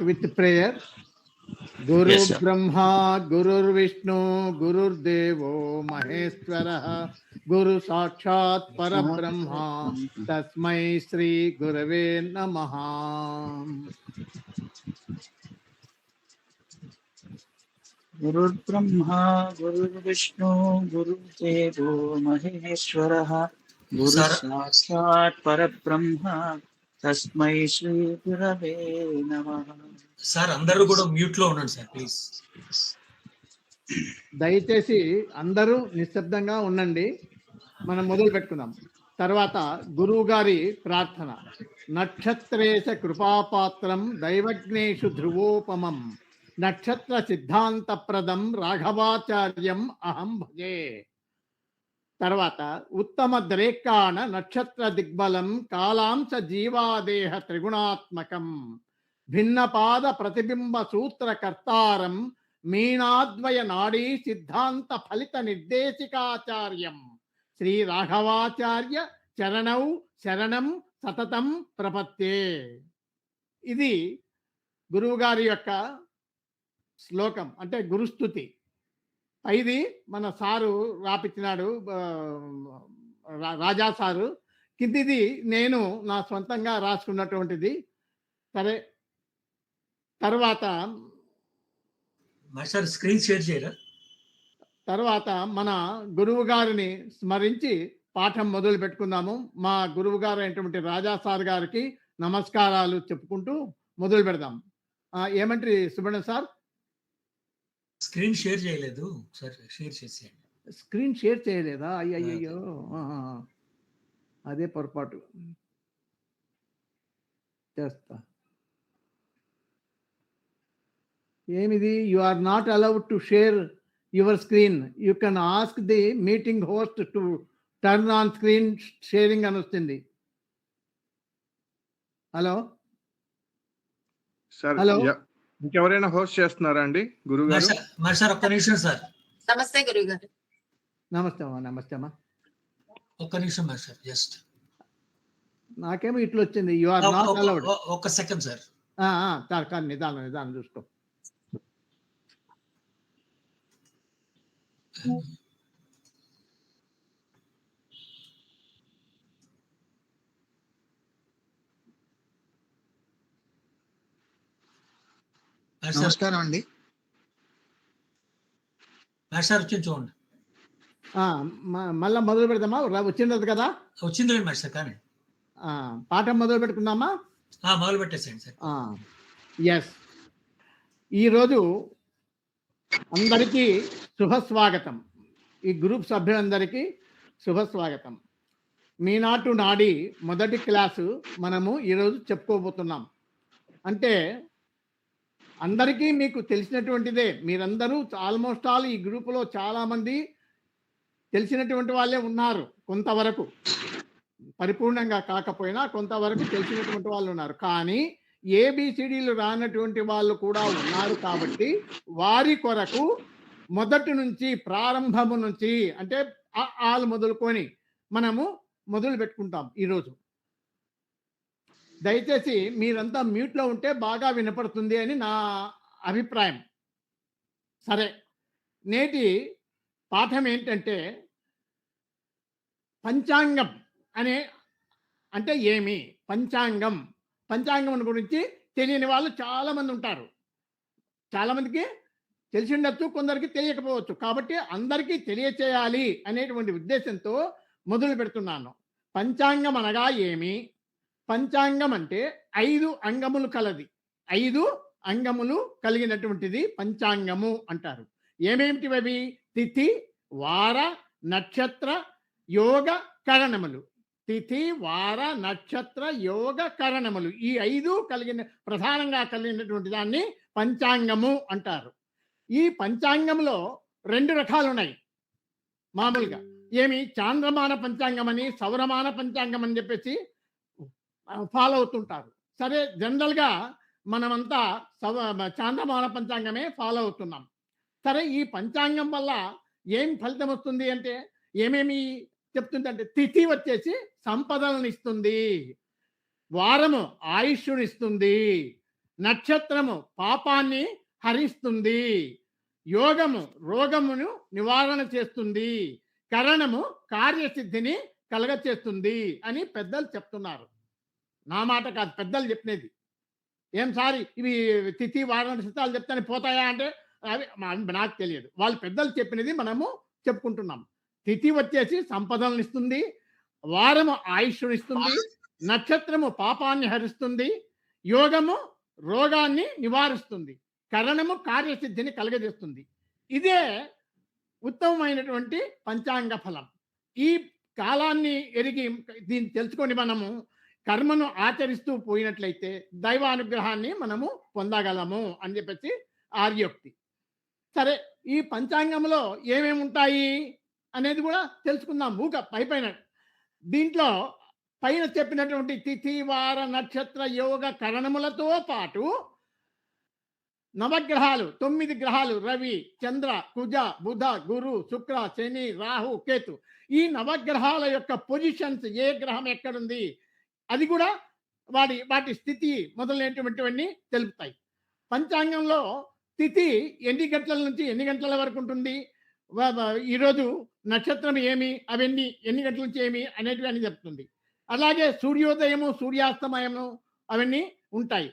with prayer. Guru Yes, sir. Brahma, Guru Vishnu, Guru Devo Maheshwara, Guru Sakshat Parabrahma, Tasmai Sri Gurave Namaha. Guru Brahma, Guru Vishnu, Guru Devo Maheshwara, Guru Sir. Sakshat Parabrahma, Tasmai Shri Gurave Namaha. Sir అందరూ కూడా mute లో ఉండండి sir please. దయచేసి అందరూ నిశ్శబ్దంగా ఉండండి. మనం మొదలు పెట్టుకుందాం. తర్వాత గురువు గారి ప్రార్థన. నక్షత్రేశ కృపాపాత్రం దైవజ్ఞేషు ధ్రువోపమం నక్షత్ర సిద్ధాంతప్రదం రాఘవాచార్యం అహం భజే. తర్వాత ఉత్తమ ద్రేక్కాణ నక్షత్ర దిగ్బలం కాలాంశ జీవాదేహ త్రిగుణాత్మకం భిన్నపాద ప్రతిబింబ సూత్రకర్తారం మీనాద్వయ నాడీ సిద్ధాంత ఫలిత నిర్దేశికాచార్యం శ్రీ రాఘవాచార్య చరణౌ శరణం సతతం ప్రపత్తే. ఇది గురువుగారి యొక్క శ్లోకం, అంటే గురుస్తుతి. ఇది మన సారు రాపిచ్చినాడు, రాజా సారు. కిందిది నేను నా సొంతంగా రాసుకున్నటువంటిది. సరే, తర్వాత సార్ స్క్రీన్ షేర్ చేయరా? తర్వాత మన గురువు గారిని స్మరించి పాఠం మొదలు పెట్టుకుందాము. మా గురువు గారు అయినటువంటి రాజా సార్ గారికి నమస్కారాలు చెప్పుకుంటూ మొదలు పెడదాం. ఏమంటారు సుబ్రహ్మణ్యం సార్? స్క్రీన్ షేర్ చేయలేదు సార్, షేర్ చేసేయండి. స్క్రీన్ షేర్ చేయలేదా? అయ్యయ్యో, అదే పొరపాటు. చేస్తా. ఏమిది? You are not allowed to share your screen. You can ask the meeting host to turn on screen sharing అని వస్తుంది. హలో సార్, హలో, ఇంకెవరైనా హోస్ట్ చేస్తున్నారా అండి గురువు గారు? మరి సార్ ఒక్క నిమిషం సార్. నమస్తే గురువు గారు. నమస్తే అమ్మా. నమస్తే అమ్మా. ఒక్క నిమిషం మరి సార్, జస్ట్ నాకేమో ఇట్లా వచ్చింది, యు ఆర్ నాట్ అలౌడ్. ఒక్క సెకండ్ సార్. కానీ నిదానం నిదానం చూసుకో. నమస్కారం అండి. సార్ వచ్చింది చూడండి. మళ్ళా మొదలు పెడదామా? వచ్చిండదు కదా? వచ్చింది మరి సార్, కానీ పాఠం మొదలు పెట్టుకుందామా? మొదలు పెట్టేసేయండి సార్. ఎస్, ఈరోజు అందరికీ శుభస్వాగతం. ఈ గ్రూప్ సభ్యులందరికీ శుభస్వాగతం. మీనాటు నాడి మొదటి క్లాసు మనము ఈరోజు చెప్పుకోబోతున్నాం. అంటే అందరికీ మీకు తెలిసినటువంటిదే. మీరందరూ ఆల్మోస్ట్ ఆల్ ఈ గ్రూపులో చాలామంది తెలిసినటువంటి వాళ్ళే ఉన్నారు. కొంతవరకు, పరిపూర్ణంగా కాకపోయినా కొంతవరకు తెలిసినటువంటి వాళ్ళు ఉన్నారు. కానీ ఏబిసిడీలు రానటువంటి వాళ్ళు కూడా ఉన్నారు. కాబట్టి వారి కొరకు మొదటి నుంచి, ప్రారంభము నుంచి, అంటే ఆలు మొదలుకొని మనము మొదలు పెట్టుకుంటాం ఈరోజు. దయచేసి మీరంతా మ్యూట్లో ఉంటే బాగా వినపడుతుంది అని నా అభిప్రాయం. సరే, నేటి పాఠం ఏంటంటే పంచాంగం అంటే ఏమి? పంచాంగం గురించి తెలియని వాళ్ళు చాలామంది ఉంటారు. చాలామందికి తెలిసి ఉండొచ్చు, కొందరికి తెలియకపోవచ్చు. కాబట్టి అందరికీ తెలియచేయాలి అనేటువంటి ఉద్దేశంతో మొదలు పెడుతున్నాను. పంచాంగం అనగా ఏమి? పంచాంగం అంటే 5 అంగములు కలది. 5 అంగములు కలిగినటువంటిది పంచాంగము అంటారు. ఏమేమిటివి? తిథి, వార, నక్షత్ర, యోగ, కరణములు. తిథి, వార, నక్షత్ర, యోగ, కరణములు, ఈ 5 ప్రధానంగా కలిగినటువంటి దాన్ని పంచాంగము అంటారు. ఈ పంచాంగంలో 2 రకాలు ఉన్నాయి మామూలుగా. ఏమి? చాంద్రమాన పంచాంగం అని, సౌరమాన పంచాంగం అని చెప్పేసి ఫాలో అవుతుంటారు. సరే, జనరల్గా మనమంతా చాంద్రమాన పంచాంగమే ఫాలో అవుతున్నాం. సరే, ఈ పంచాంగం వల్ల ఏం ఫలితం వస్తుంది అంటే ఏమేమి చెప్తుంది అంటే, తిథి వచ్చేసి సంపదలను ఇస్తుంది, వారము ఆయుష్ని ఇస్తుంది, నక్షత్రము పాపాన్ని హరిస్తుంది, యోగము రోగమును నివారణ చేస్తుంది, కరణము కార్యసిద్ధిని కలగచేస్తుంది అని పెద్దలు చెప్తున్నారు. నా మాట కాదు, పెద్దలు చెప్పినది. ఏం సార్ ఇవి తిథి వార నక్షత్రాలు చెప్తానే పోతాయా అంటే అవి నాకు తెలియదు. వాళ్ళు పెద్దలు చెప్పినది మనము చెప్పుకుంటున్నాం. తిథి వచ్చేసి సంపదలను ఇస్తుంది, వారము ఆయుష్నిస్తుంది, నక్షత్రము పాపాన్ని హరిస్తుంది, యోగము రోగాన్ని నివారిస్తుంది, కరణము కార్యసిద్ధిని కలగజేస్తుంది. ఇదే ఉత్తమమైనటువంటి పంచాంగ ఫలం. ఈ కాలాన్ని ఎరిగి దీన్ని తెలుసుకొని మనము కర్మను ఆచరిస్తూ పోయినట్లయితే దైవానుగ్రహాన్ని మనము పొందగలము అని చెప్పేసి ఆర్యోక్తి. సరే, ఈ పంచాంగంలో ఏమేమి ఉంటాయి అనేది కూడా తెలుసుకుందాం. పైన దీంట్లో పైన చెప్పినటువంటి తిథి వార నక్షత్ర యోగ కరణములతో పాటు నవగ్రహాలు 9 గ్రహాలు రవి చంద్ర కుజ బుధ గురు శుక్ర శని రాహు కేతు, ఈ నవగ్రహాల యొక్క పొజిషన్స్, ఏ గ్రహం ఎక్కడుంది అది కూడా వాటి స్థితి మొదలైనటువంటివన్నీ తెలుపుతాయి. పంచాంగంలో తిథి ఎన్ని గంటల నుంచి ఎన్ని గంటల వరకు ఉంటుంది, ఈరోజు నక్షత్రం ఏమి, అవన్నీ ఎన్ని గంటల నుంచి ఏమి అనేటివి అని చెప్తుంది. అలాగే సూర్యోదయము సూర్యాస్తమయము అవన్నీ ఉంటాయి.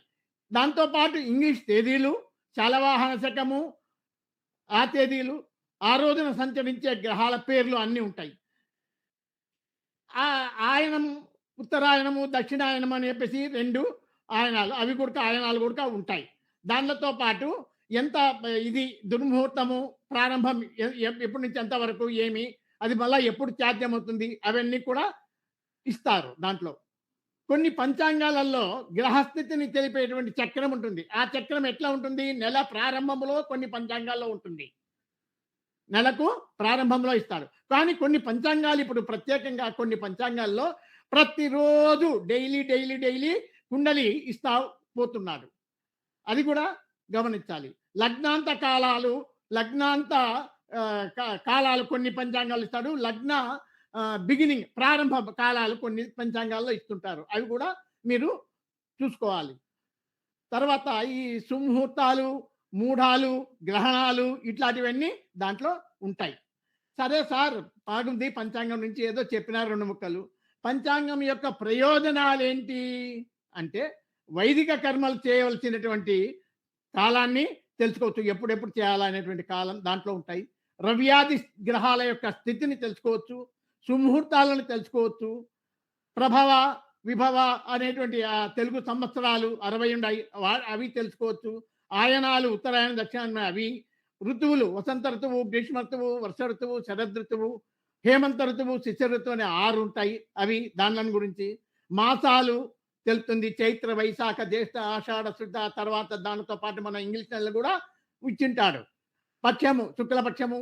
దాంతోపాటు ఇంగ్లీష్ తేదీలు, శాలవాహన శకము ఆ తేదీలు, ఆ రోజున సంచరించే గ్రహాల పేర్లు అన్నీ ఉంటాయి. ఆయనం ఉత్తరాయణము దక్షిణాయనం అని చెప్పేసి 2 ఆయనాలు, అవి కూడా ఆయనాలు కూడా ఉంటాయి. దానితో పాటు ఎంత ఇది దుర్ముహూర్తము ప్రారంభం ఎప్పటి నుంచి ఎంతవరకు ఏమి, అది మళ్ళీ ఎప్పుడు త్యాజ్యమవుతుంది, అవన్నీ కూడా ఇస్తారు. దాంట్లో కొన్ని పంచాంగాలలో గ్రహస్థితిని తెలిపేటువంటి చక్రం ఉంటుంది. ఆ చక్రం ఎట్లా ఉంటుంది, నెల ప్రారంభంలో కొన్ని పంచాంగాల్లో ఉంటుంది, నెలకు ప్రారంభంలో ఇస్తాడు. కానీ కొన్ని పంచాంగాలు ఇప్పుడు ప్రత్యేకంగా కొన్ని పంచాంగాల్లో ప్రతిరోజు డైలీ కుండలి ఇస్తా పోతున్నాడు. అది కూడా గమనించాలి. లగ్నాంత కాలాలు, లగ్నాంత కాలాలు కొన్ని పంచాంగాలు ఇస్తాడు. లగ్న బిగినింగ్ ప్రారంభ కాలాలు కొన్ని పంచాంగాల్లో ఇస్తుంటారు. అవి కూడా మీరు చూసుకోవాలి. తర్వాత ఈ సుముహూర్తాలు, మూఢాలు, గ్రహణాలు ఇట్లాంటివన్నీ దాంట్లో ఉంటాయి. సరే సార్, బాగుంది, పంచాంగం నుంచి ఏదో చెప్పినారు 2 ముక్కలు. పంచాంగం యొక్క ప్రయోజనాలు ఏంటి అంటే వైదిక కర్మలు చేయవలసినటువంటి కాలాన్ని తెలుసుకోవచ్చు, ఎప్పుడెప్పుడు చేయాలనేటువంటి కాలం దాంట్లో ఉంటాయి. రవ్యాది గ్రహాల యొక్క స్థితిని తెలుసుకోవచ్చు, సుముహూర్తాలను తెలుసుకోవచ్చు, ప్రభవ విభవ అనేటువంటి తెలుగు సంవత్సరాలు 60 ఉన్నాయి, అవి తెలుసుకోవచ్చు. ఆయనాలు ఉత్తరాయణ దక్షిణాయనం అవి, ఋతువులు వసంత ఋతువు, గ్రీష్మ ఋతువు, వర్ష ఋతువు, శరదృతువు, హేమంత ఋతువు, శిశిర ఋతువు అనే 6 ఉంటాయి, అవి దాని గురించి. మాసాలు తెలుపుతుంది, చైత్ర వైశాఖ జ్యేష్ఠ ఆషాఢ శుద్ధ, తర్వాత దానితో పాటు మన ఇంగ్లీష్ నెలలు కూడా ఇచ్చింటాడు. పక్షము శుక్లపక్షము,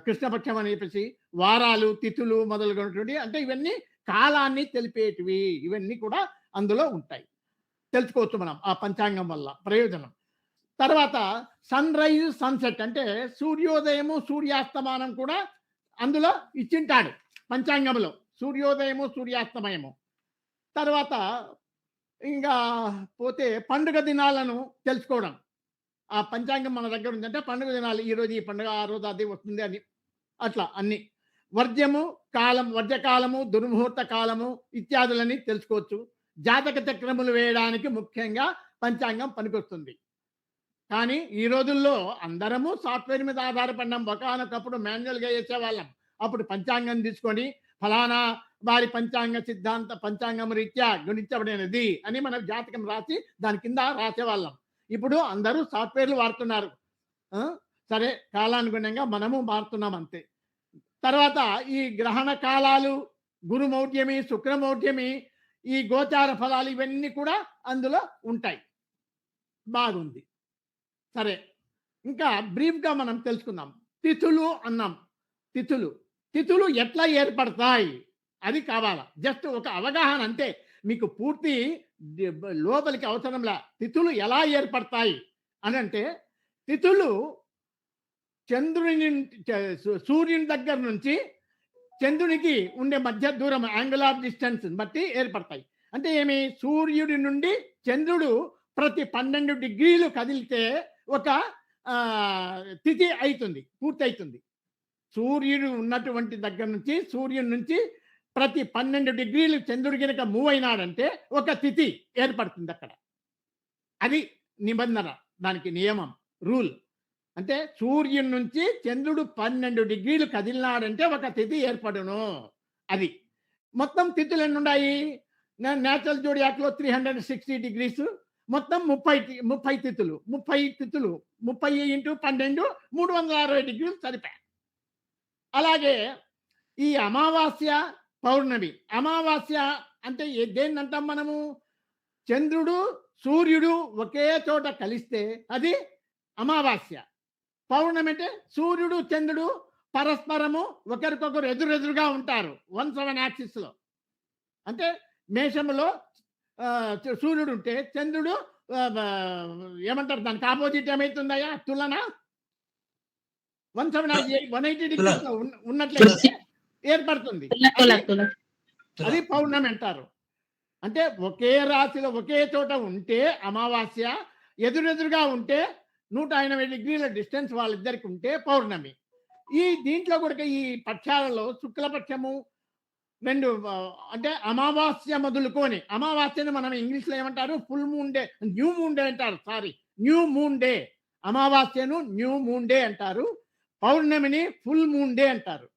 కృష్ణపక్షం అని చెప్పేసి, వారాలు తిథులు మొదలుగున్నటువంటి, అంటే ఇవన్నీ కాలాన్ని తెలిపేటివి, ఇవన్నీ కూడా అందులో ఉంటాయి. తెలుసుకోవచ్చు మనం ఆ పంచాంగం వల్ల ప్రయోజనం. తర్వాత సన్ రైజ్ సన్సెట్ అంటే సూర్యోదయము సూర్యాస్తమానం కూడా అందులో ఇచ్చింటాడు పంచాంగంలో, సూర్యోదయము సూర్యాస్తమయము. తర్వాత ఇంకా పోతే పండుగ దినాలను తెలుసుకోవడం. ఆ పంచాంగం మన దగ్గర ఉందంటే పండుగ దినాలు, ఈరోజు ఈ పండుగ, ఆ రోజు అది వస్తుంది అని, అట్లా అన్ని. వర్జ్యము కాలం, వర్జకాలము, దుర్ముహూర్త కాలము ఇత్యాదులని తెలుసుకోవచ్చు. జాతక చక్రములు వేయడానికి ముఖ్యంగా పంచాంగం పనికొస్తుంది. కానీ ఈ రోజుల్లో అందరము సాఫ్ట్వేర్ మీద ఆధారపడినాం. ఒకనొకప్పుడు మాన్యువల్గా చేసేవాళ్ళం. అప్పుడు పంచాంగం తీసుకొని ఫలానా వారి పంచాంగ సిద్ధాంత పంచాంగం రీత్యా గుణించబడినది అని మనం జాతకం రాసి దాని కింద రాసేవాళ్ళం. ఇప్పుడు అందరూ సాఫ్ట్వేర్లు వాడుతున్నారు. సరే, కాలానుగుణంగా మనము మారుతున్నాం అంతే. తర్వాత ఈ గ్రహణ కాలాలు, గురుమౌఢ్యమి, శుక్రమౌఢ్యమి, ఈ గోచార ఫలాలు ఇవన్నీ కూడా అందులో ఉంటాయి. బాగుంది. సరే, ఇంకా బ్రీఫ్గా మనం తెలుసుకుందాం. తిథులు అన్నాం. తిథులు ఎట్లా ఏర్పడతాయి అది కావాలా, జస్ట్ ఒక అవగాహన అంతే, మీకు పూర్తి లోపలికి అవసరంలా. తిథులు ఎలా ఏర్పడతాయి అని అంటే, తిథులు సూర్యుని దగ్గర నుంచి చంద్రునికి ఉండే మధ్య దూరం, యాంగిల్ ఆఫ్ డిస్టెన్స్ బట్టి ఏర్పడతాయి. అంటే ఏమి, సూర్యుడి నుండి చంద్రుడు ప్రతి 12 డిగ్రీలు కదిలితే ఒక తిథి అవుతుంది, పూర్తి అవుతుంది. సూర్యుడు ఉన్నటువంటి దగ్గర నుంచి, సూర్యుడి నుంచి ప్రతి 12 డిగ్రీలు చంద్రుడు కనుక మూవ్ అయినాడంటే ఒక తిథి ఏర్పడుతుంది అక్కడ. అది నిబంధన, దానికి నియమం, రూల్. అంటే సూర్యుడి నుంచి చంద్రుడు 12 డిగ్రీలు కదిలినాడంటే ఒక తిథి ఏర్పడును. అది మొత్తం తిథులు ఎన్ని ఉన్నాయి? నేచురల్ జోడియాక్లో 360 డిగ్రీస్, మొత్తం 30 తిథులు. 30 ఇంటూ 12 360 డిగ్రీలు సరిపోయాయి. అలాగే ఈ అమావాస్య, పౌర్ణమి. అమావాస్య అంటే దేన్నంటాం మనము? చంద్రుడు సూర్యుడు ఒకే చోట కలిస్తే అది అమావాస్య. పౌర్ణమి అంటే సూర్యుడు చంద్రుడు పరస్పరము ఒకరికొకరు ఎదురెదురుగా ఉంటారు 1/7 యాక్సిస్లో. అంటే మేషములో సూర్యుడు ఉంటే చంద్రుడు ఏమంటారు దానికి ఆపోజిట్ ఏమైతుందయ్యా? తులన 180 డిగ్రీస్ ఉన్నట్లయితే ఏర్పడుతుంది. అది పౌర్ణమి అంటారు. అంటే ఒకే రాశిలో ఒకే చోట ఉంటే అమావాస్య, ఎదురెదురుగా ఉంటే 180 డిగ్రీల డిస్టెన్స్ వాళ్ళిద్దరికి ఉంటే పౌర్ణమి. ఈ దీంట్లో కూడా ఈ పక్షాలలో శుక్లపక్షము 2 అంటే అమావాస్య మొదలుకొని, అమావాస్యను మనం ఇంగ్లీష్లో ఏమంటారు? Full moon day, new moon day అంటారు. New moon day. అమావాస్యను న్యూ మూన్ డే అంటారు, పౌర్ణమిని ఫుల్ మూన్ డే అంటారు.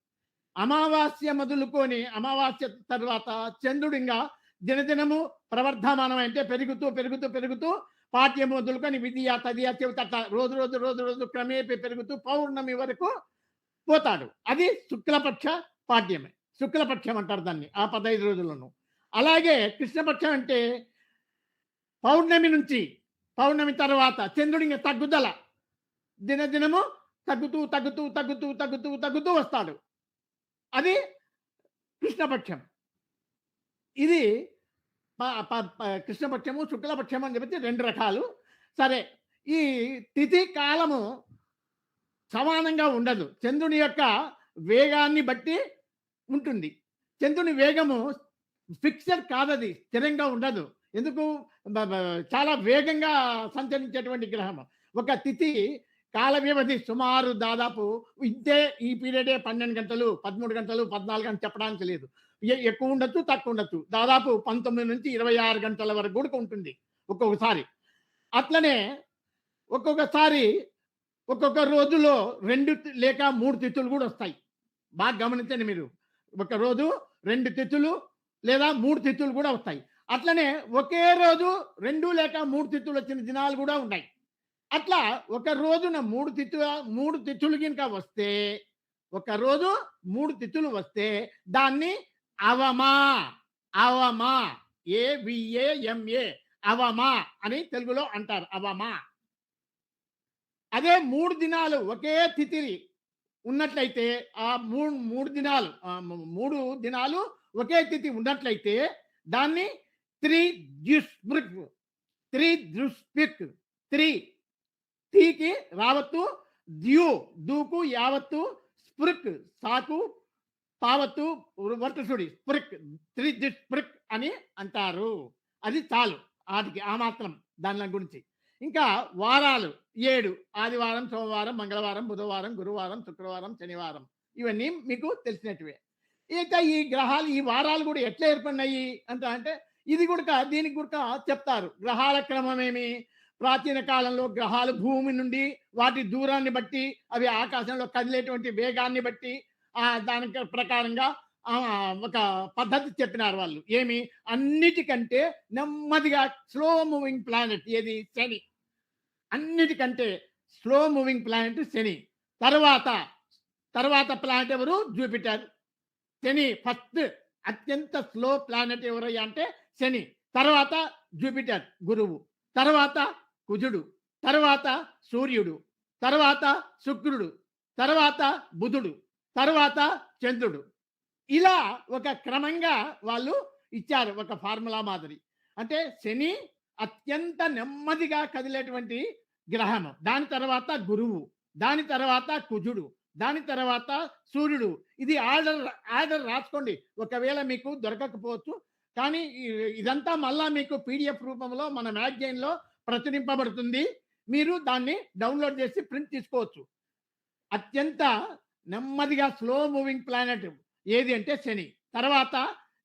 అమావాస్య మొదలుకొని అమావాస్య తర్వాత చంద్రుడు ఇంకా దినదినము ప్రవర్ధమానం అంటే పెరుగుతూ పెరుగుతూ పెరుగుతూ పాఠ్యం మొదలుకొని విద్య తదియ చెబుతా రోజు రోజు రోజు రోజు క్రమేపీ పెరుగుతూ పౌర్ణమి వరకు పోతాడు. అది శుక్లపక్ష పాఠ్యమే, శుక్లపక్షం అంటారు దాన్ని, ఆ 15 రోజులను. అలాగే కృష్ణపక్షం అంటే పౌర్ణమి తర్వాత చంద్రుడి ఇంకా తగ్గుదల, దినదినము తగ్గుతూ తగ్గుతూ తగ్గుతూ తగ్గుతూ తగ్గుతూ వస్తాడు. అది కృష్ణపక్షం. ఇది కృష్ణపక్షము, శుక్లపక్షము అని చెప్పి 2 రకాలు. సరే, ఈ తిథి కాలము సమానంగా ఉండదు, చంద్రుని యొక్క వేగాన్ని బట్టి ఉంటుంది. చంద్రుని వేగము ఫిక్స్డ్ కాదది, స్థిరంగా ఉండదు. ఎందుకు? చాలా వేగంగా సంచరించేటువంటి గ్రహము. ఒక తిథి కాల వ్యవధి సుమారు దాదాపు ఇంతే, ఈ పీరియడే 12 గంటలు, 13 గంటలు, 14 గంటలు చెప్పడానికి లేదు. ఎక్కువ ఉండొచ్చు, తక్కువ ఉండొచ్చు. దాదాపు 19 నుంచి 26 గంటల వరకు కూడా ఉంటుంది ఒక్కొక్కసారి. అట్లనే ఒక్కొక్కసారి ఒక్కొక్క రోజులో 2 లేక 3 తిథులు కూడా వస్తాయి. బాగా గమనించండి మీరు. ఒక రోజు 2 తిథులు లేదా 3 తిథులు కూడా వస్తాయి. అట్లనే ఒకే రోజు 2 లేక 3 తిథులు వచ్చిన దినాలు కూడా ఉన్నాయి. అట్లా ఒక రోజున 3 తిథులు కనుక వస్తే, ఒక రోజు 3 తిథులు వస్తే దాన్ని అవమా AVAMA అవమా అని తెలుగులో అంటారు, అవమా. అదే 3 దినాలు ఒకే తిథి ఉన్నట్లయితే, ఆ 3 దినాలు ఒకే తిథి ఉన్నట్లయితే దాన్ని త్రిద్యుస్పృక్. తీకి రావత్తు, దూకు యావత్తు, స్పృక్ సాకు పావత్తు వర్తసుడి, త్రిద్యుస్పృక్ అని అంటారు. అది చాలు, వాటికి ఆ మాత్రం దాని గురించి. ఇంకా వారాలు 7: ఆదివారం, సోమవారం, మంగళవారం, బుధవారం, గురువారం, శుక్రవారం, శనివారం. ఇవన్నీ మీకు తెలిసినట్టువే. ఇక ఈ గ్రహాలు, ఈ వారాలు కూడా ఎట్లా ఏర్పడినాయి అంటే ఇది కూడా దీనికి కూడా చెప్తారు. గ్రహాల క్రమమేమి? ప్రాచీన కాలంలో గ్రహాలు భూమి నుండి వాటి దూరాన్ని బట్టి, అవి ఆకాశంలో కదిలేటువంటి వేగాన్ని బట్టి దానికి ప్రకారంగా ఒక పద్ధతి చెప్పినారు వాళ్ళు. ఏమి? అన్నిటికంటే నెమ్మదిగా స్లో మూవింగ్ ప్లానెట్ ఏది? శని. అన్నిటికంటే స్లో మూవింగ్ ప్లానెట్ శని. తర్వాత ప్లానెట్ ఎవరు? జూపిటర్. శని ఫస్ట్ అత్యంత స్లో ప్లానెట్ ఎవరయ్యా అంటే శని. తర్వాత జూపిటర్ గురువు, తర్వాత కుజుడు, తర్వాత సూర్యుడు, తర్వాత శుక్రుడు, తర్వాత బుధుడు, తర్వాత చంద్రుడు. ఇలా ఒక క్రమంగా వాళ్ళు ఇచ్చారు, ఒక ఫార్ములా మాదిరి. అంటే శని అత్యంత నెమ్మదిగా కదిలేటువంటి గ్రహము, దాని తర్వాత గురువు, దాని తర్వాత కుజుడు, దాని తర్వాత సూర్యుడు. ఇది ఆర్డర్ రాసుకోండి, ఒకవేళ మీకు దొరకకపోవచ్చు. కానీ ఇదంతా మళ్ళా మీకు PDF రూపంలో మన మ్యాగజైన్లో ప్రచురింపబడుతుంది. మీరు దాన్ని డౌన్లోడ్ చేసి ప్రింట్ తీసుకోవచ్చు. అత్యంత నెమ్మదిగా స్లో మూవింగ్ ప్లానెట్ ఏది అంటే శని.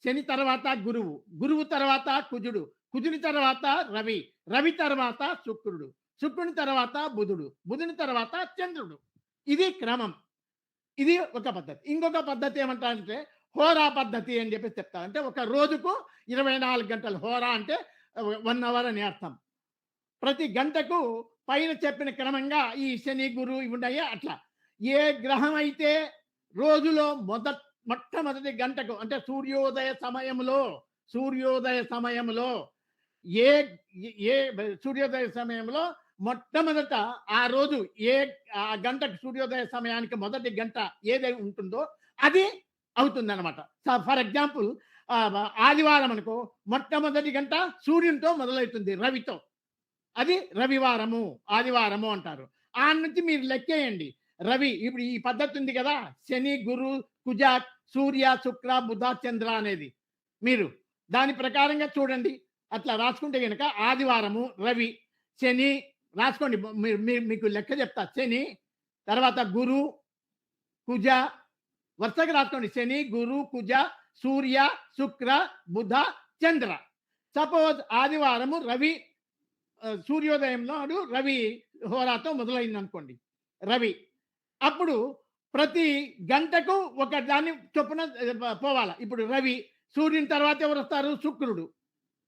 శని తర్వాత గురువు, గురువు తర్వాత కుజుడు, కుజుని తర్వాత రవి, రవి తర్వాత శుక్రుడు, శుక్రుని తర్వాత బుధుడు, బుధుని తర్వాత చంద్రుడు. ఇది క్రమం. ఇది ఒక పద్ధతి. ఇంకొక పద్ధతి ఏమంటారంటే హోరా పద్ధతి అని చెప్పి చెప్తారు. అంటే ఒక రోజుకు 24 గంటలు. హోరా అంటే 1 అవర్ అని అర్థం. ప్రతి గంటకు పైన చెప్పిన క్రమంగా ఈ శని గురు ఇవి ఉన్నాయి. అట్లా ఏ గ్రహం అయితే రోజులో మొట్టమొదటి గంటకు అంటే సూర్యోదయ సమయంలో సూర్యోదయ సమయంలో మొట్టమొదట ఆ రోజు ఆ గంటకు సూర్యోదయ సమయానికి మొదటి గంట ఏదై ఉంటుందో అది అవుతుందన్నమాట. ఫర్ ఎగ్జాంపుల్ ఆదివారం అనుకో, మొట్టమొదటి గంట సూర్యునితో మొదలవుతుంది, రవితో. అది రవివారము, ఆదివారము అంటారు. ఆ నుంచి మీరు లెక్కేయండి. రవి ఇప్పుడు ఈ పద్ధతి ఉంది కదా, శని గురు కుజ సూర్య శుక్ర బుధ చంద్ర అనేది. మీరు దాని ప్రకారంగా చూడండి. అట్లా రాసుకుంటే కనుక ఆదివారము రవి, శని రాసుకోండి. మీకు లెక్క చెప్తా. శని తర్వాత గురు కుజ, వరుసగా రాసుకోండి. శని గురు కుజ సూర్య శుక్ర బుధ చంద్ర. సపోజ్ ఆదివారము రవి సూర్యోదయం నాడు రవి హోరాతో మొదలైంది అనుకోండి. రవి అప్పుడు ప్రతి గంటకు ఒక దాన్ని చొప్పున పోవాలా. ఇప్పుడు రవి, సూర్యుని తర్వాత ఎవరు వస్తారు? శుక్రుడు.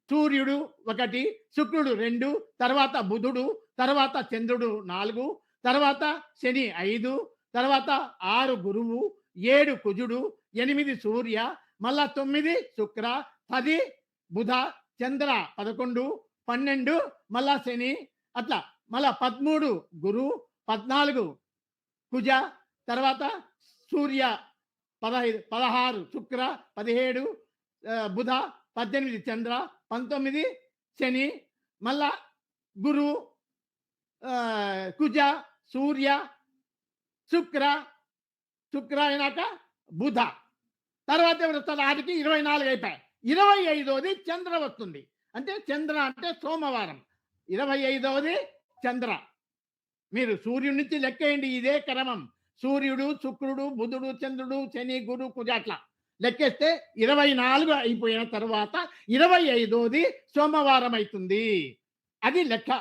సూర్యుడు 1, శుక్రుడు 2, తర్వాత బుధుడు, తర్వాత చంద్రుడు 4, తర్వాత శని 5, తర్వాత 6 గురువు, 7 కుజుడు, 8 సూర్య, మళ్ళా 9 శుక్ర, 10 బుధ, చంద్ర 11, 12 మళ్ళా శని, అట్లా మళ్ళా 13 గురు, 14 కుజ, తర్వాత సూర్య 15, 16 శుక్ర, 17 బుధ, 18 చంద్ర, 19 శని, మళ్ళా గురు కుజ సూర్య శుక్ర అయినాక బుధ. తర్వాత ఎవరు వస్తారు? ఆటికి 24 అయిపోయాయి. 25వది చంద్ర వస్తుంది. అంటే చంద్ర అంటే సోమవారం. 25వది చంద్ర. మీరు సూర్యుడి నుంచి లెక్కేయండి. ఇదే క్రమం. సూర్యుడు శుక్రుడు బుధుడు చంద్రుడు శని గురు కుజ అట్లా లెక్కేస్తే 24 అయిపోయిన తర్వాత 25వది సోమవారం అవుతుంది. అది లెక్క.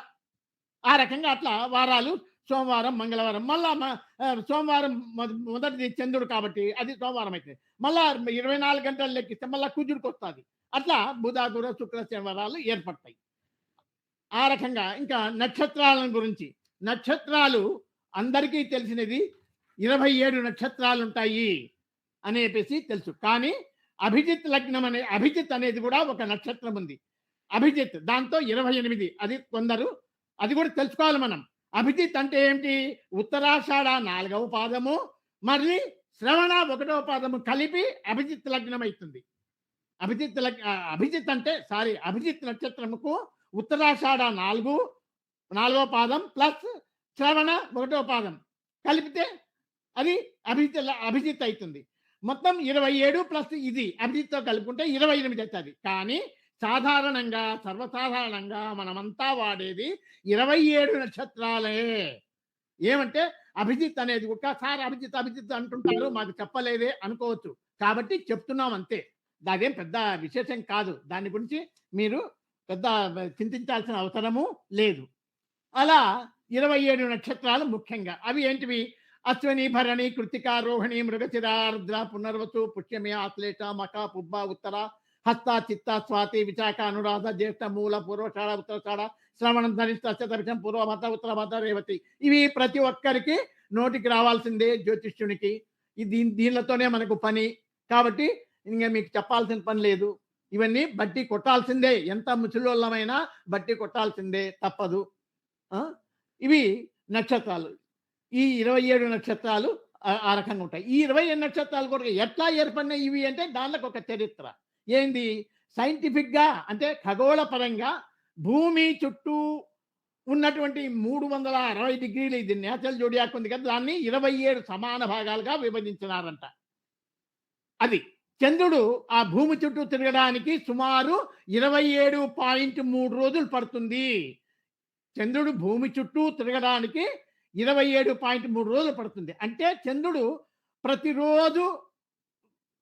ఆ రకంగా అట్లా వారాలు సోమవారం మంగళవారం, మళ్ళా సోమవారం మొదటిది చంద్రుడు కాబట్టి అది సోమవారం అవుతుంది. మళ్ళా 24 గంటలు లెక్కిస్తే మళ్ళీ కుజుడికి వస్తుంది. అట్లా బుధ గురు శుక్ర శనివారాలు ఏర్పడతాయి. ఆ రకంగా ఇంకా నక్షత్రాల గురించి. నక్షత్రాలు అందరికీ తెలిసినది 27 నక్షత్రాలు ఉంటాయి అని చెప్పేసి తెలుసు. కానీ అభిజిత్ లగ్నం అభిజిత్ అనేది కూడా ఒక నక్షత్రం ఉంది. అభిజిత్ దాంతో 28. అది కొందరు అది కూడా తెలుసుకోవాలి మనం. అభిజిత్ అంటే ఏంటి? ఉత్తరాషాఢ 4వ పాదము మళ్ళీ శ్రవణ 1వ పాదము కలిపి అభిజిత్ లగ్నం అవుతుంది. అభిజిత్ నక్షత్రముకు ఉత్తరాషాఢ 4వ పాదం ప్లస్ శ్రవణ 1వ పాదం కలిపితే అది అభిజిత్ అవుతుంది. మొత్తం 27 ప్లస్ ఇది అభిజిత్తో కలుపుకుంటే 28 అవుతుంది. కానీ సర్వసాధారణంగా మనమంతా వాడేది 27 నక్షత్రాలే. ఏమంటే అభిజిత్ అనేది కూడా అభిజిత్ అంటుంటారు, మాకు చెప్పలేదే అనుకోవచ్చు. కాబట్టి చెప్తున్నాం అంతే. అదేం పెద్ద విశేషం కాదు. దాని గురించి మీరు పెద్ద చింతించాల్సిన అవసరము లేదు. అలా 27 నక్షత్రాలు ముఖ్యంగా అవి ఏంటివి? అశ్విని భరణి కృతిక రోహిణి మృగశిర ఆర్ద్ర పునర్వసు పుష్యమి ఆశ్లేష మఖ పుబ్బ ఉత్తర హస్త చిత్త స్వాతి విశాఖ అనురాధ జ్యేష్ఠ మూల పూర్వషాఢ ఉత్తరాషాఢ శ్రవణం ధనిష్ట శతభిషం పూర్వమత ఉత్తరమత రేవతి. ఇవి ప్రతి ఒక్కరికి నోటికి రావాల్సిందే జ్యోతిష్యునికి. దీనితోనే మనకు పని. కాబట్టి ఇంకా మీకు చెప్పాల్సిన పని లేదు. ఇవన్నీ బట్టి కొట్టాల్సిందే. ఎంత ముసలోళ్ళమైనా బట్టి కొట్టాల్సిందే, తప్పదు. ఇవి నక్షత్రాలు. ఈ 27 నక్షత్రాలు ఆ రకంగా ఉంటాయి. ఈ 27 నక్షత్రాలు కూడా ఎట్లా ఏర్పడినాయి ఇవి అంటే దానికి ఒక చరిత్ర. ఏంది? సైంటిఫిక్గా అంటే ఖగోళ పరంగా భూమి చుట్టూ ఉన్నటువంటి 360 డిగ్రీలు ఇది నేచురల్ జోడియాక్ ఉంది కదా, దాన్ని 27 సమాన భాగాలుగా విభజించినారంట. అది చంద్రుడు ఆ భూమి చుట్టూ తిరగడానికి సుమారు 27.3 రోజులు పడుతుంది. చంద్రుడు భూమి చుట్టూ తిరగడానికి 27.3 రోజులు పడుతుంది. అంటే చంద్రుడు ప్రతిరోజు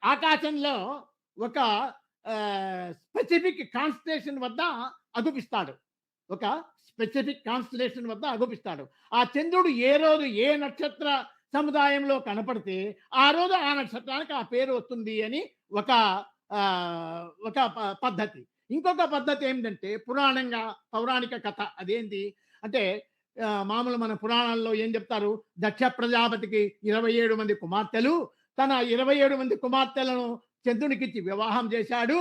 ఆకాశంలో ఒక స్పెసిఫిక్ కాన్స్టలేషన్ వద్ద అగుపిస్తాడు. ఒక స్పెసిఫిక్ కాన్స్టలేషన్ వద్ద అగుపిస్తాడు. ఆ చంద్రుడు ఏ రోజు ఏ నక్షత్ర సముదాయంలో కనపడితే ఆ రోజు ఆ నక్షత్రానికి ఆ పేరు వస్తుంది అని ఒక పద్ధతి. ఇంకొక పద్ధతి ఏంటంటే పౌరాణిక కథ. అదేంటి అంటే మామూలు మన పురాణాల్లో ఏం చెప్తారు, దక్ష ప్రజాపతికి 27 మంది కుమార్తెలు, తన 27 మంది కుమార్తెలను చంద్రునికిచ్చి వివాహం చేశాడు.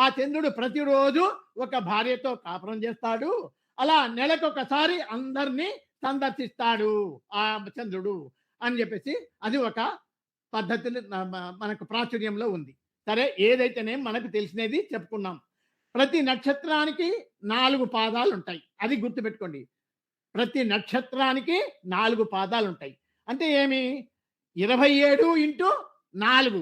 ఆ చంద్రుడు ప్రతిరోజు ఒక భార్యతో కాపురం చేస్తాడు. అలా నెలకొకసారి అందరినీ సందర్శిస్తాడు ఆ చంద్రుడు అని చెప్పేసి అది ఒక పద్ధతిని మనకు ప్రాచుర్యంలో ఉంది. సరే, ఏదైతేనే మనకు తెలిసినది చెప్పుకున్నాం. ప్రతి నక్షత్రానికి 4 పాదాలు ఉంటాయి. అది గుర్తుపెట్టుకోండి. ప్రతి నక్షత్రానికి 4 పాదాలు ఉంటాయి. అంటే ఏమి, 27 ఇంటూ 4,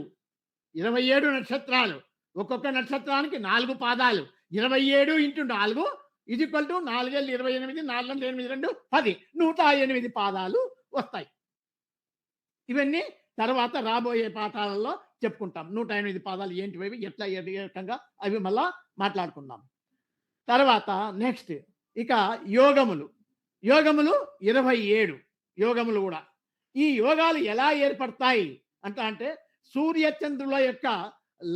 27 నక్షత్రాలు. ఒక్కొక్క నక్షత్రానికి 4 పాదాలు. 27 ఇంటూ 4 ఇది = 4 × 28, 4 × 8 = 10, 108 పాదాలు వస్తాయి. ఇవన్నీ తర్వాత రాబోయే పాఠాలలో చెప్పుకుంటాం. 108 పాదాలు ఏంటివి, ఎట్లా ఏ రకంగా అవి మళ్ళా మాట్లాడుకుందాం. తర్వాత నెక్స్ట్ ఇక యోగములు 27 యోగములు కూడా. ఈ యోగాలు ఎలా ఏర్పడతాయి అంటే సూర్యచంద్రుల యొక్క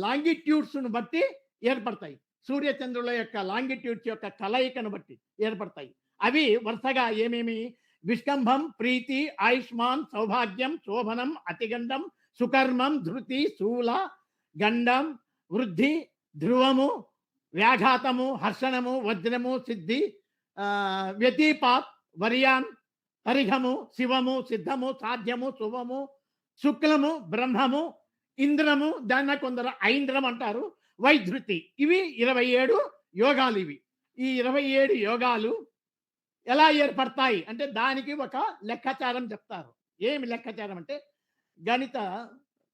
లాంగిట్యూడ్స్ను బట్టి ఏర్పడతాయి. సూర్యచంద్రుల యొక్క లాంగిట్యూడ్స్ యొక్క కలయికను బట్టి ఏర్పడతాయి. అవి వరుసగా ఏమేమి: విష్కంభం, ప్రీతి, ఆయుష్మాన్, సౌభాగ్యం, శోభనం, అతిగండం, సుకర్మం, ధృతి, శూల, గండం, వృద్ధి, ధ్రువము, వ్యాఘాతము, హర్షణము, వజ్రము, సిద్ధి, వ్యతిపాత్, వర్యాన్, పరిఘము, శివము, సిద్ధము, సాధ్యము, శుభము, శుక్లము, బ్రహ్మము, ఇంద్రము, దాన్ని కొందరు ఐంద్రం అంటారు, వైధృతి. ఇవి 27 యోగాలు. ఈ 27 యోగాలు ఎలా ఏర్పడతాయి అంటే దానికి ఒక లెక్కాచారం చెప్తారు. ఏమి లెక్కాచారం అంటే గణిత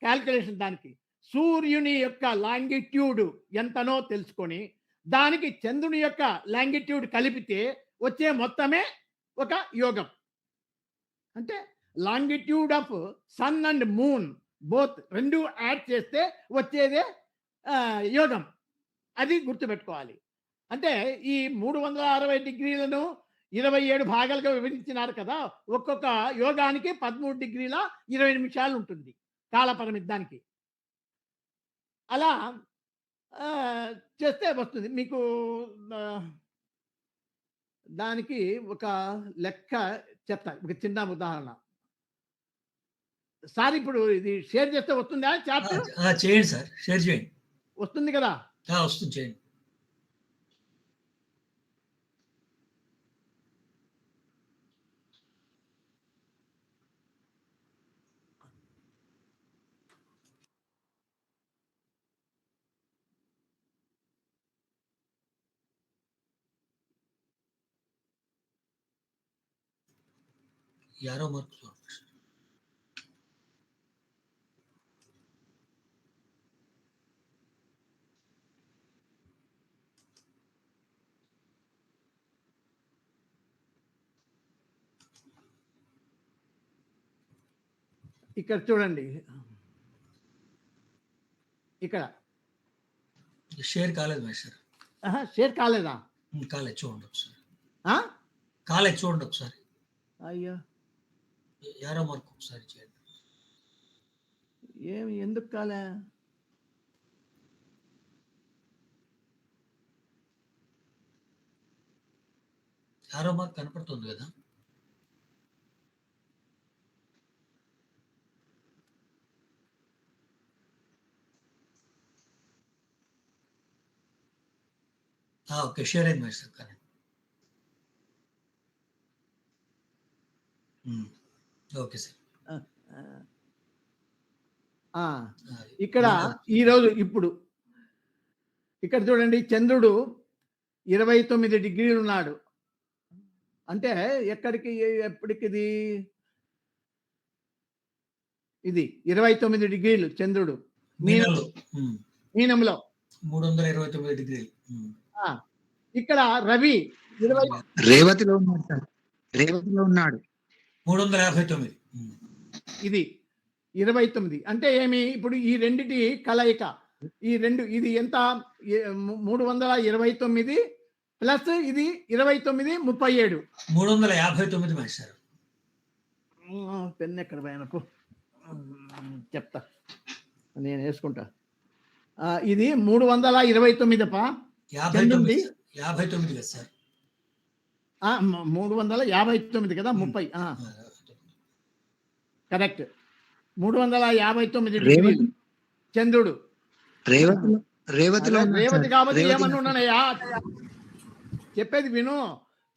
క్యాల్కులేషన్. దానికి సూర్యుని యొక్క లాంగిట్యూడ్ ఎంతనో తెలుసుకొని దానికి చంద్రుని యొక్క లాంగిట్యూడ్ కలిపితే వచ్చే మొత్తమే ఒక యోగం. అంటే longitude of sun and moon both రెండు యాడ్ చేస్తే వచ్చేదే యోగం. అది గుర్తుపెట్టుకోవాలి. అంటే ఈ 360 డిగ్రీలను 27 భాగాలుగా విభజించినారు కదా. ఒక్కొక్క యోగానికి 13 డిగ్రీల 20 నిమిషాలు ఉంటుంది కాలపరిమితి దానికి. అలా చేస్తే వస్తుంది మీకు. దానికి ఒక లెక్క చెప్తా, ఒక చిన్న ఉదాహరణ. సార్ ఇప్పుడు ఇది షేర్ చేస్తే వస్తుందా చాప్టర్? చేయండి సార్, షేర్ చేయండి. వస్తుంది కదా? వస్తుంది, చేయండి. యారో మార్కు ఇక్కడ చూడండి, ఇక్కడ షేర్ కాలేదు సార్. షేర్ కాలేదా? కాలేదు, చూడండి ఒకసారి. కాలేదు, చూడండి ఒకసారి. అయ్యో, యారో మార్కు ఒకసారి చేయండి. ఏమి ఎందుకు కాలే? యారో మార్క్ కనపడుతుంది కదా? ఓకే, షేర్ అయింది సార్. కానీ ఓకే సార్. ఇక్కడ ఈరోజు ఇప్పుడు ఇక్కడ చూడండి, చంద్రుడు 29 డిగ్రీలు ఉన్నాడు. అంటే ఎక్కడికి, ఎప్పటికి ఇది 29 డిగ్రీలు చంద్రుడు మీనంలో 329 డిగ్రీలు. ఇక్కడ రవి 20 రేవతిలో ఉన్నాడు సార్. రేవతిలో ఉన్నాడు. 359. ఇది 29 అంటే ఏమి ఇప్పుడు ఈ రెండిటి కలయిక ఈ రెండు ఇది ఎంత 329 ప్లస్ ఇది 29 37 359 మాస్టర్. పెన్ ఎక్కడ పోయినకు చెప్తా నేను వేసుకుంటా. ఇది 329 అప్ప 59 59 కదా సార్. 359 కదా 30 కరెక్ట్ 359 డిగ్రీలు చంద్రుడు రేవతిలో రేవతి కాబట్టి ఏమన్నా ఉన్నానయ్యా చెప్పేది విను.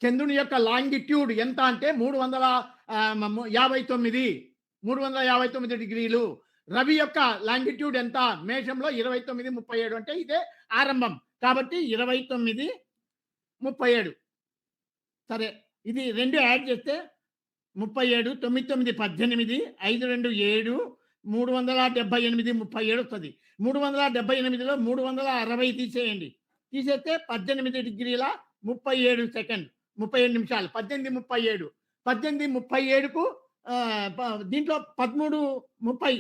చంద్రుని యొక్క లాంగిట్యూడ్ ఎంత అంటే 359 డిగ్రీలు. రవి యొక్క లాంగిట్యూడ్ ఎంత మేషంలో 29 37 అంటే ఇదే ఆరంభం కాబట్టి 29 37. సరే ఇది రెండు యాడ్ చేస్తే 37 9 9 18 5 2 7 378 37 వస్తుంది. 378లో 360 తీసేయండి. తీసేస్తే 18 డిగ్రీల 37 సెకండ్ 37 నిమిషాలు 18:37 18:37కు దీంట్లో 13:30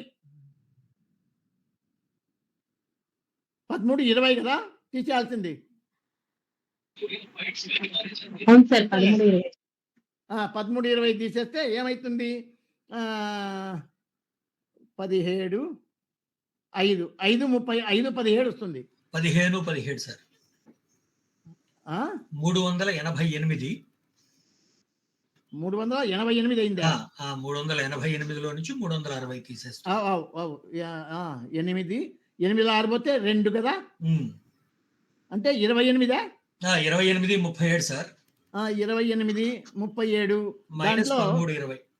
13:20 కదా తీసేయాల్సింది. 13:20 తీసేస్తే ఏమైతుంది 17 5 5:30 వస్తుంది. 15 సార్. 388 388 అయిందా? 388లో నుంచి 360 తీసేస్తా. 8 8 ఆరిపోతే 2 కదా అంటే 28 28 37 సార్. 28 37 మైనస్ దాంట్లో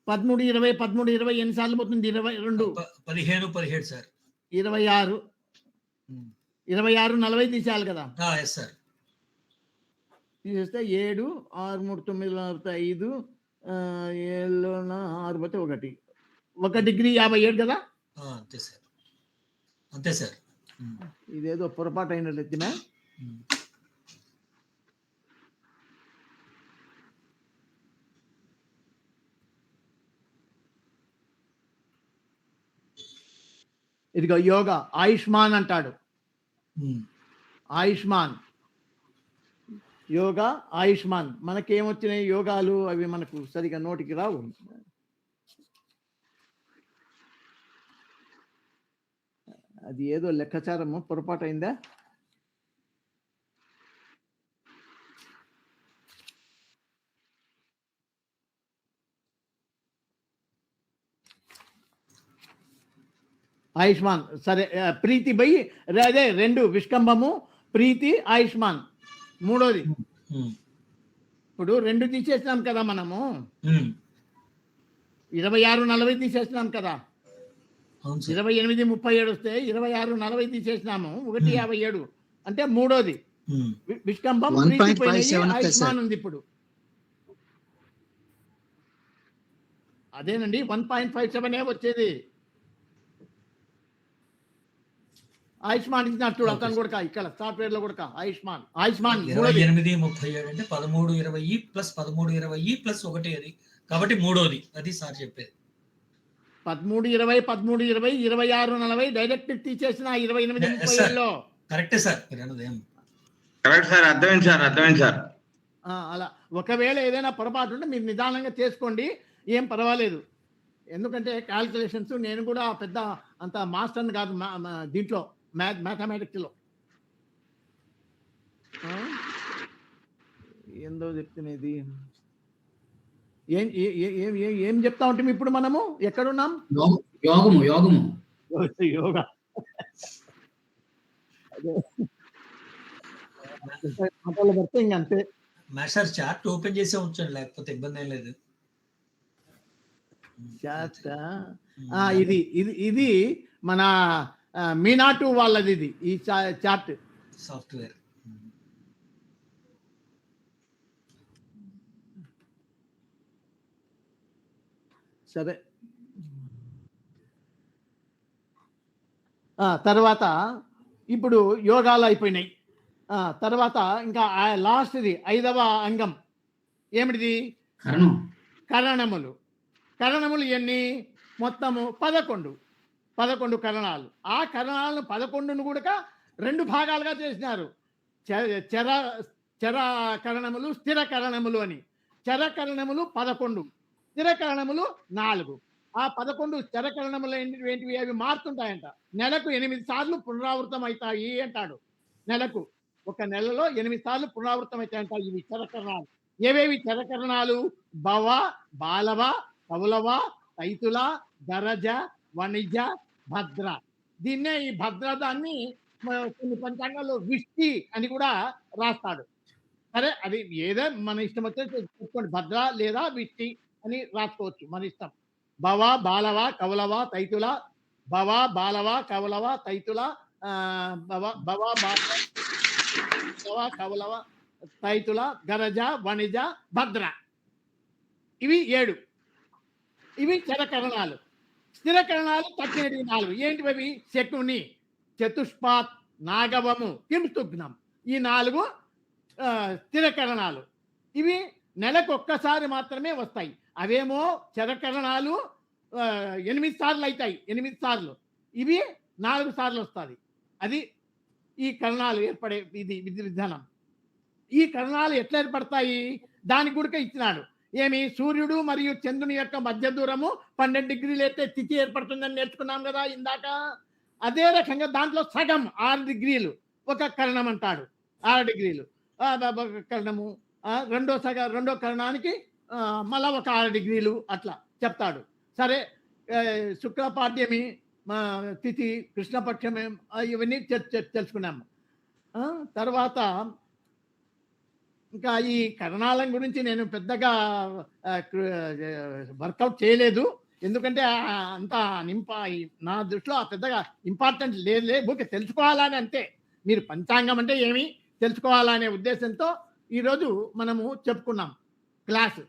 13 20 13 20 ఎన్నిసార్లు పోతుంది 22 15 17 సార్. 26 40 తీసేయాలి కదా. Yes sir. తీసేస్తే 7 6 3 9 5 7 6 పోతే 1 డిగ్రీ 57 కదా. అంతే సార్ అంతే సార్. ఇదేదో పొరపాటు అయినట్లయితే ఇదిగో యోగా ఆయుష్మాన్ అంటాడు. ఆయుష్మాన్ యోగా ఆయుష్మాన్ మనకేమొచ్చినాయి యోగాలు అవి మనకు సరిగా నోటికి రావు. అది ఏదో లెక్కాచారము పొరపాటు అయిందా. ఆయుష్మాన్ సరే ప్రీతి బై అదే 2 విష్కంభము ప్రీతి ఆయుష్మాన్ మూడోది. ఇప్పుడు 2 తీసేసినాం కదా మనము 26 40 తీసేసినాం కదా. 28 37 వస్తే 26 40 తీసేసినాము 1 57 అంటే మూడోది విష్కంభం ప్రీతి పోయినాయి ఆయుష్మాన్ ఉంది. ఇప్పుడు అదేనండి 1.57 వచ్చేది. ఆయుష్మాన్ ఇచ్చినట్టు అతను కూడా ఇక్కడ సాఫ్ట్వేర్ లో కూడా ఆయుష్మాన్ 28 37 అంటే 13 20 ప్లస్ 13 20 ప్లస్ 1 అది కాబట్టి మూడోది అది సార్ చెప్పేది. 13 20 13 20 26 40 డైరెక్ట్ తీసేసిన 28 37లో కరెక్టే సార్. Correct sir. అర్థమైంది సార్. అలా ఒకవేళ ఏదైనా పొరపాటు ఉంటే మీరు నిదానంగా చేసుకోండి, ఏం పర్వాలేదు. ఎందుకంటే క్యాల్కులేషన్స్ నేను కూడా పెద్ద అంత మాస్టర్ని కాదు దీంట్లో మ్యాథమెటిక్స్లో. ఏందో చెప్తున్నది ఏం చెప్తా ఉంటాం ఇప్పుడు మనము ఎక్కడున్నాం. యోగా మాటలు పడితే ఇంకంతే. మాస్టర్ చార్ట్ ఓపెన్ చేసే ఉంచండి లేకపోతే ఇబ్బంది ఏం లేదు. ఇది మన మీనాటు వాళ్ళది ఇది ఈ చార్ట్ సాఫ్ట్వేర్. సరే తర్వాత ఇప్పుడు యోగాలు అయిపోయినాయి. తర్వాత ఇంకా లాస్ట్ది 5వ అంగం ఏమిటిది? కరణం. కరణములు. కరణములు ఎన్ని? మొత్తము 11 కరణాలు. ఆ కరణాలను 11ను కూడా 2 భాగాలుగా చేసినారు. చర చర కరణములు, స్థిర కరణములు అని. చర కరణములు 11, స్థిర కరణములు 4. ఆ 11 స్థిర కరణములు ఏంటివి? అవి మారుతుంటాయంట. నెలకు 8 సార్లు పునరావృతం అవుతాయి అంటాడు. నెలకు ఒక నెలలో 8 సార్లు పునరావృతం అవుతాయంట ఇవి చరకరణాలు. ఏవేవి చరకరణాలు? భవ, బాలవ, కౌలవ, తైతుల, గరజ, వణిజ, భద్ర. దీన్నే ఈ భద్రదాన్ని కొన్ని పంచాంగాల్లో విష్టి అని కూడా రాస్తాడు. సరే, అది ఏదో మన ఇష్టం వచ్చే చూసుకోండి. భద్ర లేదా విష్టి అని రాసుకోవచ్చు, మన ఇష్టం. భవ, బాలవ, కౌలవ, తైతుల, భవ, బాలవ, కౌలవ, తైతుల, భవ, బాలవ, కౌలవ, తైతుల, గరజ, వణిజ, భద్ర. ఇవి 7. ఇవి చరకరణాలు. స్థిర కరణాలు తక్కినవి 4. ఏంటివి? శకుని, చతుష్పాత్, నాగవము, కింసుగ్నం. ఈ 4 స్థిర కరణాలు. ఇవి నెలకు ఒక్కసారి మాత్రమే వస్తాయి. అవేమో చరకరణాలు 8 సార్లు అవుతాయి. 8 సార్లు. ఇవి 4 సార్లు వస్తుంది. అది ఈ కరణాలు ఏర్పడే విధి విధానం. ఈ కరణాలు ఎట్లా ఏర్పడతాయి? దానికి కూడా ఇచ్చినాడు. ఏమి? సూర్యుడు మరియు చంద్రుని యొక్క మధ్య దూరము 12 డిగ్రీలు అయితే తిథి ఏర్పడుతుందని నేర్చుకున్నాం కదా ఇందాక. అదే రకంగా దాంట్లో సగం 6 డిగ్రీలు ఒక కరణం అంటాడు. 6 డిగ్రీలు కరణము. రెండో కరణానికి మళ్ళా ఒక 6 డిగ్రీలు అట్లా చెప్తాడు. సరే, శుక్లపాడ్యమి తిథి, కృష్ణపక్షమే, ఇవన్నీ తెలుసుకున్నాము. తర్వాత ఇంకా ఈ కరణాల గురించి నేను పెద్దగా వర్కౌట్ చేయలేదు. ఎందుకంటే అంత నా దృష్టిలో పెద్దగా ఇంపార్టెంట్ లేదు. ఊరికే తెలుసుకోవాలని అంతే. మీరు పంచాంగం అంటే ఏమి తెలుసుకోవాలనే ఉద్దేశంతో ఈరోజు మనము చెప్పుకున్నాం క్లాసు.